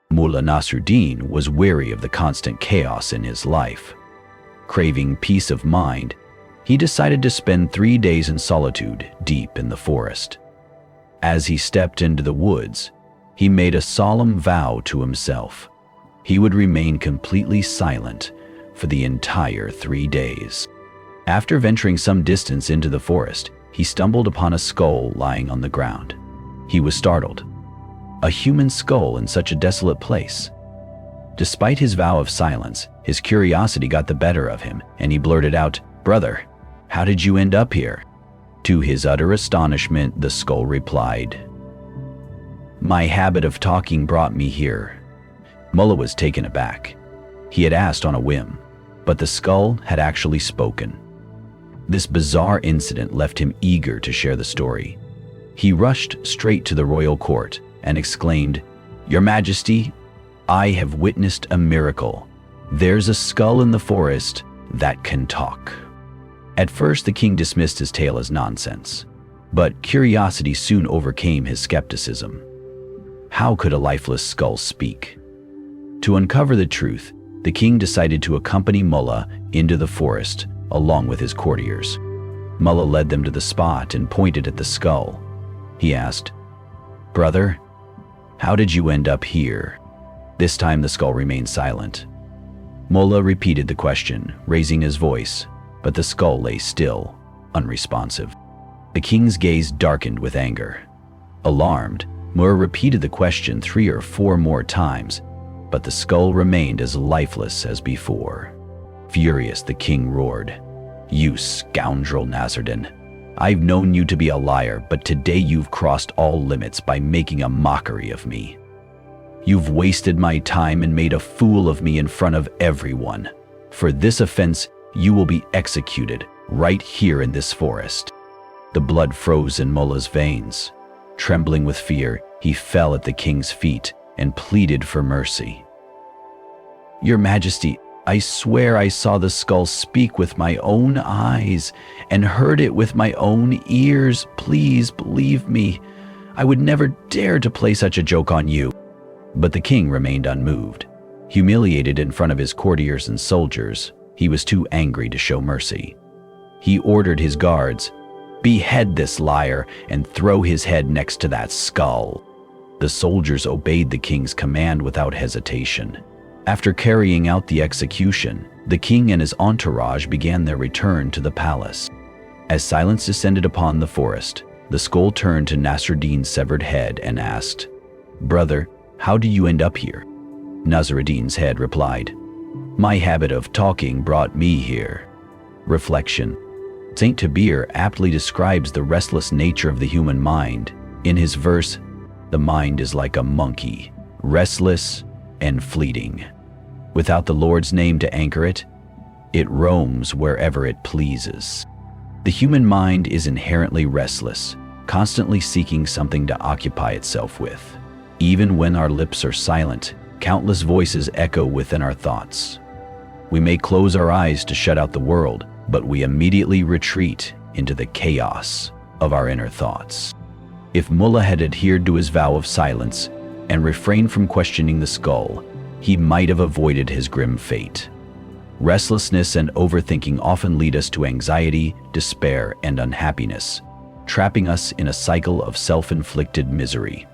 Mulla Nasruddin was weary of the constant chaos in his life. Craving peace of mind, he decided to spend 3 days in solitude deep in the forest. As he stepped into the woods, he made a solemn vow to himself. He would remain completely silent for the entire 3 days. After venturing some distance into the forest, he stumbled upon a skull lying on the ground. He was startled. A human skull in such a desolate place. Despite his vow of silence, his curiosity got the better of him, and he blurted out, "Brother, how did you end up here?" To his utter astonishment, the skull replied, "My habit of talking brought me here." Mulla was taken aback. He had asked on a whim, but the skull had actually spoken. This bizarre incident left him eager to share the story. He rushed straight to the royal court and exclaimed, "Your Majesty, I have witnessed a miracle. There's a skull in the forest that can talk." At first, the king dismissed his tale as nonsense, but curiosity soon overcame his skepticism. How could a lifeless skull speak? To uncover the truth, the king decided to accompany Mulla into the forest along with his courtiers. Mulla led them to the spot and pointed at the skull. He asked, "Brother, how did you end up here?" This time the skull remained silent. Mulla repeated the question, raising his voice, but the skull lay still, unresponsive. The king's gaze darkened with anger. Alarmed, Mulla repeated the question 3 or 4 more times, but the skull remained as lifeless as before. Furious, the king roared, "You scoundrel Nasruddin! I've known you to be a liar, but today you've crossed all limits by making a mockery of me. You've wasted my time and made a fool of me in front of everyone. For this offense, you will be executed right here in this forest." The blood froze in Mulla's veins. Trembling with fear, he fell at the king's feet and pleaded for mercy. "Your Majesty, I swear I saw the skull speak with my own eyes and heard it with my own ears. Please believe me. I would never dare to play such a joke on you." But the king remained unmoved. Humiliated in front of his courtiers and soldiers, he was too angry to show mercy. He ordered his guards, "Behead this liar and throw his head next to that skull." The soldiers obeyed the king's command without hesitation. After carrying out the execution, the king and his entourage began their return to the palace. As silence descended upon the forest, the skull turned to Nasruddin's severed head and asked, "Brother, how do you end up here?" Nasruddin's head replied, "My habit of talking brought me here." Reflection. Saint Kabir aptly describes the restless nature of the human mind. In his verse, "The mind is like a monkey, restless and fleeting. Without the Lord's name to anchor it, it roams wherever it pleases." The human mind is inherently restless, constantly seeking something to occupy itself with. Even when our lips are silent, countless voices echo within our thoughts. We may close our eyes to shut out the world, but we immediately retreat into the chaos of our inner thoughts. If Mulla had adhered to his vow of silence and refrained from questioning the skull, he might have avoided his grim fate. Restlessness and overthinking often lead us to anxiety, despair, and unhappiness, trapping us in a cycle of self-inflicted misery.